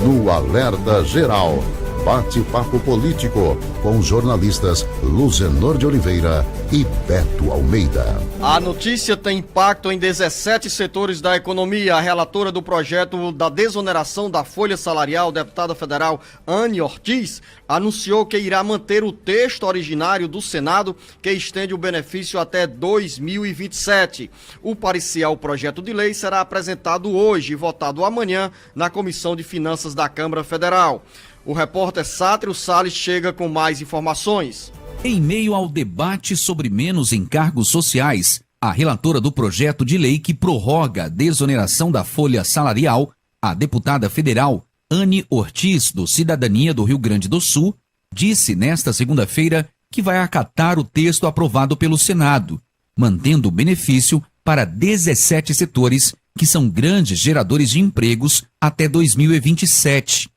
no Alerta Geral. Bate-papo político com os jornalistas Luzenor de Oliveira e Beto Almeida. A notícia tem impacto em 17 setores da economia. A relatora do projeto da desoneração da folha salarial, deputada federal Anne Ortiz, anunciou que irá manter o texto originário do Senado, que estende o benefício até 2027. O parecer ao projeto de lei será apresentado hoje e votado amanhã na Comissão de Finanças da Câmara Federal. O repórter Sátiro Salles chega com mais informações. Em meio ao debate sobre menos encargos sociais, a relatora do projeto de lei que prorroga a desoneração da folha salarial, a deputada federal Anne Ortiz, do Cidadania do Rio Grande do Sul, disse nesta segunda-feira que vai acatar o texto aprovado pelo Senado, mantendo o benefício para 17 setores que são grandes geradores de empregos até 2027.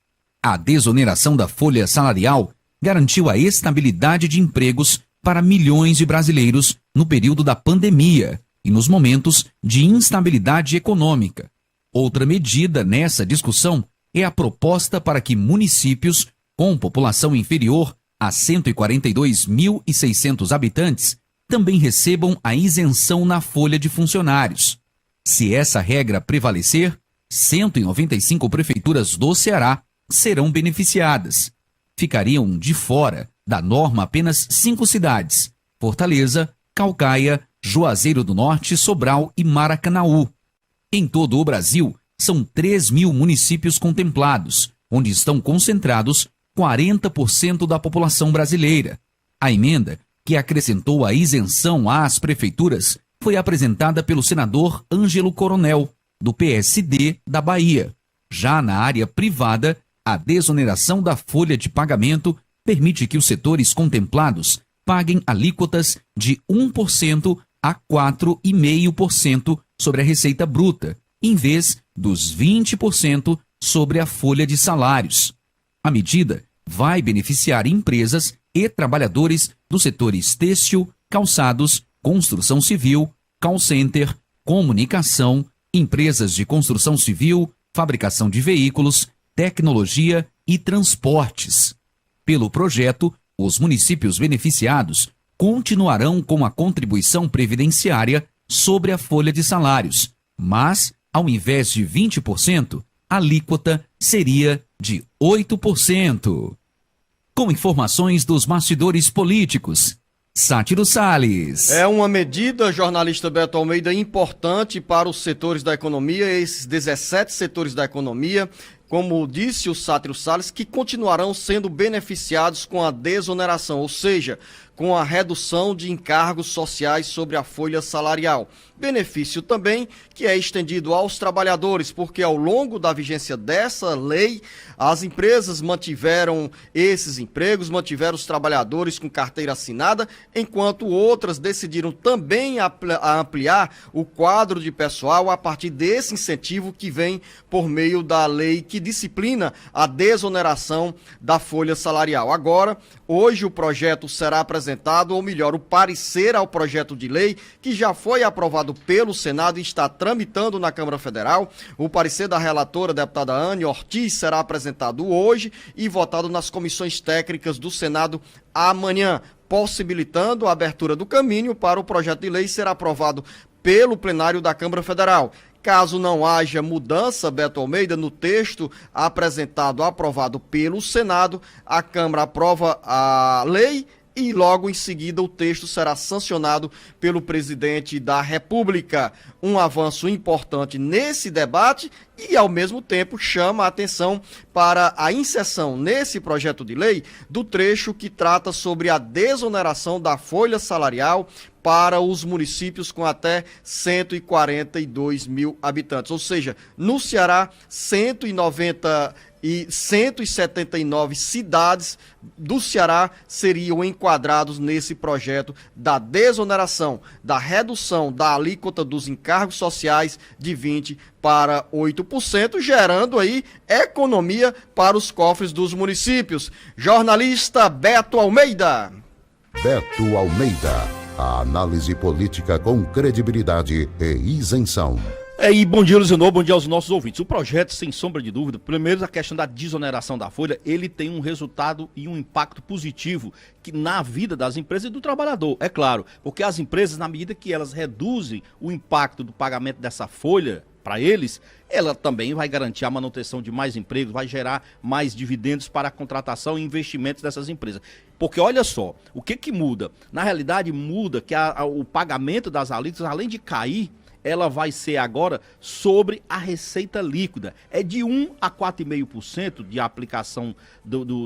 A desoneração da folha salarial garantiu a estabilidade de empregos para milhões de brasileiros no período da pandemia e nos momentos de instabilidade econômica. Outra medida nessa discussão é a proposta para que municípios com população inferior a 142.600 habitantes também recebam a isenção na folha de funcionários. Se essa regra prevalecer, 195 prefeituras do Ceará serão beneficiadas. Ficariam de fora da norma apenas 5 cidades: Fortaleza, Caucaia, Juazeiro do Norte, Sobral e Maracanaú. Em todo o Brasil, são 3.000 municípios contemplados, onde estão concentrados 40% da população brasileira. A emenda, que acrescentou a isenção às prefeituras, foi apresentada pelo senador Ângelo Coronel, do PSD da Bahia. Já na área privada, a desoneração da folha de pagamento permite que os setores contemplados paguem alíquotas de 1% a 4,5% sobre a receita bruta, em vez dos 20% sobre a folha de salários. A medida vai beneficiar empresas e trabalhadores dos setores têxtil, calçados, construção civil, call center, comunicação, empresas de construção civil, fabricação de veículos, tecnologia e transportes. Pelo projeto, os municípios beneficiados continuarão com a contribuição previdenciária sobre a folha de salários, mas, ao invés de 20%, a alíquota seria de 8%. Com informações dos bastidores políticos, Sátiro Salles. É uma medida, jornalista Beto Almeida, importante para os setores da economia, esses 17 setores da economia, como disse o Sátiro Salles, que continuarão sendo beneficiados com a desoneração, ou seja, com a redução de encargos sociais sobre a folha salarial. Benefício também que é estendido aos trabalhadores, porque ao longo da vigência dessa lei, as empresas mantiveram esses empregos, mantiveram os trabalhadores com carteira assinada, enquanto outras decidiram também ampliar o quadro de pessoal a partir desse incentivo que vem por meio da lei que disciplina a desoneração da folha salarial. Agora, hoje o projeto será apresentado, ou melhor, o parecer ao projeto de lei, que já foi aprovado pelo Senado e está tramitando na Câmara Federal. O parecer da relatora, deputada Anne Ortiz, será apresentado hoje e votado nas comissões técnicas do Senado amanhã, possibilitando a abertura do caminho para o projeto de lei ser aprovado pelo plenário da Câmara Federal. Caso não haja mudança, Beto Almeida, no texto aprovado pelo Senado, a Câmara aprova a lei e logo em seguida o texto será sancionado pelo presidente da República. Um avanço importante nesse debate e, ao mesmo tempo, chama a atenção para a inserção nesse projeto de lei do trecho que trata sobre a desoneração da folha salarial para os municípios com até 142 mil habitantes. Ou seja, no Ceará, 179 cidades do Ceará seriam enquadrados nesse projeto da desoneração, da redução da alíquota dos encargos sociais de 20% para 8%, gerando aí economia para os cofres dos municípios. Jornalista Beto Almeida. Beto Almeida. A análise política com credibilidade e isenção. E bom dia, Luciano, bom dia aos nossos ouvintes. O projeto, sem sombra de dúvida, primeiro a questão da desoneração da folha, ele tem um resultado e um impacto positivo na vida das empresas e do trabalhador, é claro, porque as empresas, na medida que elas reduzem o impacto do pagamento dessa folha para eles, ela também vai garantir a manutenção de mais empregos, vai gerar mais dividendos para a contratação e investimentos dessas empresas. Porque olha só, o que muda? Na realidade muda que o pagamento das alíquotas, além de cair, ela vai ser agora sobre a receita líquida. É de 1 a 4,5% de aplicação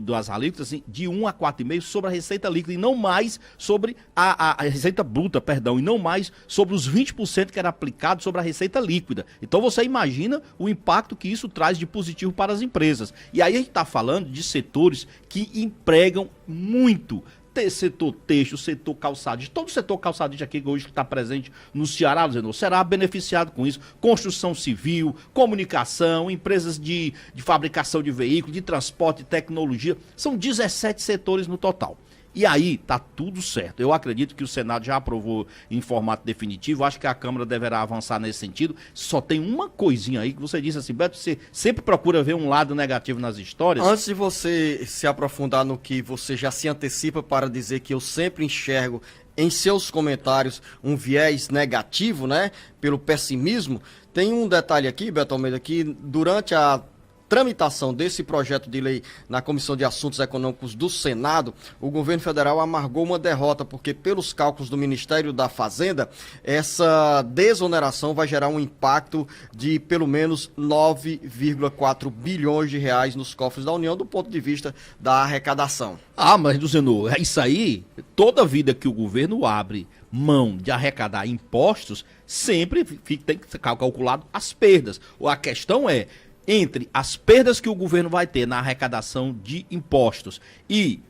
das alíquotas, assim, de 1 a 4,5% sobre a receita líquida e não mais sobre a receita bruta, perdão, e não mais sobre os 20% que era aplicado sobre a receita líquida. Então você imagina o impacto que isso traz de positivo para as empresas. E aí a gente está falando de setores que empregam muito. Setor têxtil, setor calçadista, todo o setor calçadista aqui que hoje está presente no Ceará, Luciano, será beneficiado com isso. Construção civil, comunicação, empresas de fabricação de veículos, de transporte, de tecnologia, são 17 setores no total. E aí tá tudo certo. Eu acredito que o Senado já aprovou em formato definitivo, acho que a Câmara deverá avançar nesse sentido. Só tem uma coisinha aí que você disse assim, Beto, você sempre procura ver um lado negativo nas histórias. Antes de você se aprofundar no que você já se antecipa para dizer que eu sempre enxergo em seus comentários um viés negativo, né, pelo pessimismo, tem um detalhe aqui, Beto Almeida, que durante a tramitação desse projeto de lei na Comissão de Assuntos Econômicos do Senado, o governo federal amargou uma derrota, porque pelos cálculos do Ministério da Fazenda, essa desoneração vai gerar um impacto de pelo menos 9,4 bilhões de reais nos cofres da União, do ponto de vista da arrecadação. Mas, Luciano, isso aí, toda vida que o governo abre mão de arrecadar impostos, sempre tem que ser calculado as perdas. A questão é, entre as perdas que o governo vai ter na arrecadação de impostos e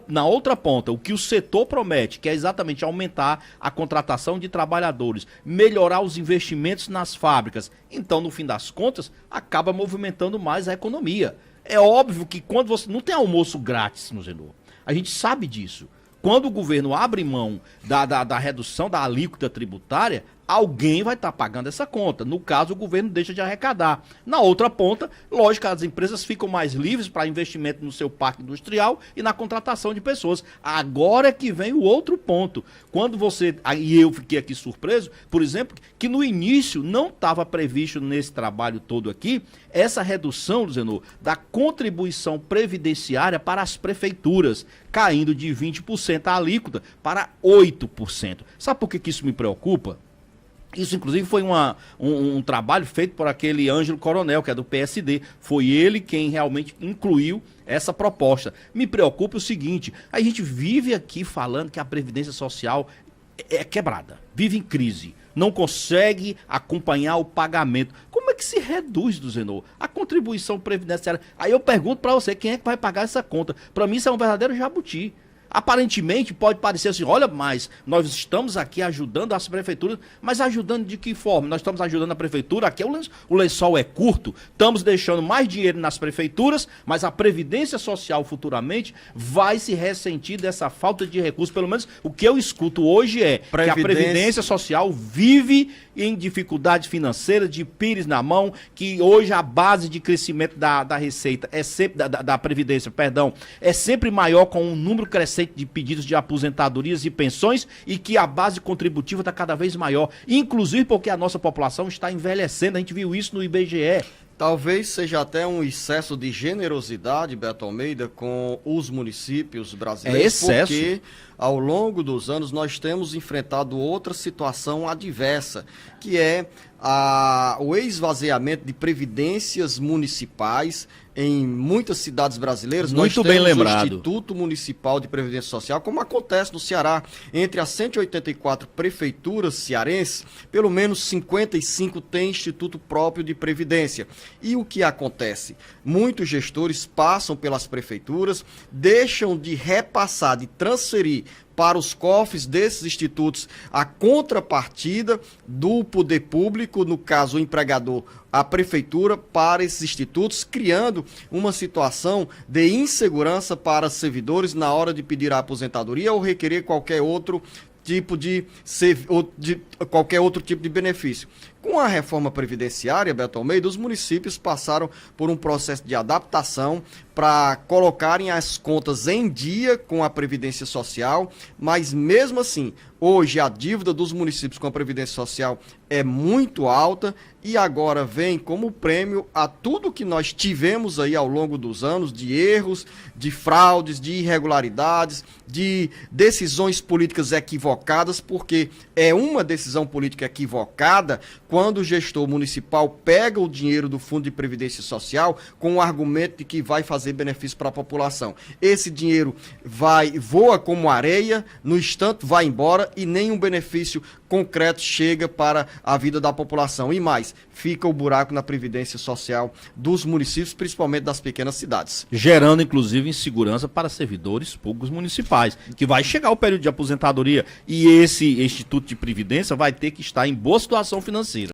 na outra ponta, o que o setor promete, que é exatamente aumentar a contratação de trabalhadores, melhorar os investimentos nas fábricas, então, no fim das contas, acaba movimentando mais a economia. É óbvio que quando você... Não tem almoço grátis, no Zenor. A gente sabe disso. Quando o governo abre mão da redução da alíquota tributária, alguém vai estar pagando essa conta. No caso, o governo deixa de arrecadar. Na outra ponta, lógico, as empresas ficam mais livres para investimento no seu parque industrial e na contratação de pessoas. Agora é que vem o outro ponto. Quando você... E eu fiquei aqui surpreso, por exemplo, que no início não estava previsto nesse trabalho todo aqui essa redução, Zenor, da contribuição previdenciária para as prefeituras, caindo de 20% a alíquota para 8%. Sabe por que isso me preocupa? Isso, inclusive, foi um trabalho feito por aquele Ângelo Coronel, que é do PSD. Foi ele quem realmente incluiu essa proposta. Me preocupa o seguinte, a gente vive aqui falando que a Previdência Social é quebrada, vive em crise, não consegue acompanhar o pagamento. Como é que se reduz, Zenor, a contribuição previdenciária? Aí eu pergunto para você, quem é que vai pagar essa conta? Para mim isso é um verdadeiro jabuti. Aparentemente pode parecer assim, olha, mas nós estamos aqui ajudando as prefeituras, mas ajudando de que forma? Nós estamos ajudando a prefeitura, aqui o lençol é curto, estamos deixando mais dinheiro nas prefeituras, mas a Previdência Social futuramente vai se ressentir dessa falta de recursos. Pelo menos o que eu escuto hoje é que a Previdência Social vive em dificuldade financeira, de pires na mão, que hoje a base de crescimento da receita é sempre, da Previdência, perdão, é sempre maior, com um número crescente de pedidos de aposentadorias e pensões, e que a base contributiva está cada vez maior, inclusive porque a nossa população está envelhecendo. A gente viu isso no IBGE. Talvez seja até um excesso de generosidade, Beto Almeida, com os municípios brasileiros, excesso. Porque ao longo dos anos nós temos enfrentado outra situação adversa, que é o esvaziamento de previdências municipais em muitas cidades brasileiras. Muito nós bem temos lembrado. o Instituto Municipal de Previdência Social, como acontece no Ceará. Entre as 184 prefeituras cearenses, pelo menos 55 têm instituto próprio de previdência. E o que acontece? Muitos gestores passam pelas prefeituras, deixam de repassar, de transferir para os cofres desses institutos a contrapartida do poder público, no caso o empregador, a prefeitura, para esses institutos, criando uma situação de insegurança para servidores na hora de pedir a aposentadoria ou requerer qualquer outro tipo de benefício. Com a reforma previdenciária, Beto Almeida, os municípios passaram por um processo de adaptação para colocarem as contas em dia com a Previdência Social, mas mesmo assim, hoje a dívida dos municípios com a Previdência Social é muito alta e agora vem como prêmio a tudo que nós tivemos aí ao longo dos anos, de erros, de fraudes, de irregularidades, de decisões políticas equivocadas, porque é uma decisão política equivocada quando o gestor municipal pega o dinheiro do Fundo de Previdência Social com o argumento de que vai fazer benefício para a população. Esse dinheiro voa como areia, no instante vai embora e nenhum benefício concreto chega para a vida da população. E mais, fica o buraco na Previdência Social dos municípios, principalmente das pequenas cidades. Gerando, inclusive, insegurança para servidores públicos municipais, que vai chegar o período de aposentadoria e esse Instituto de Previdência vai ter que estar em boa situação financeira.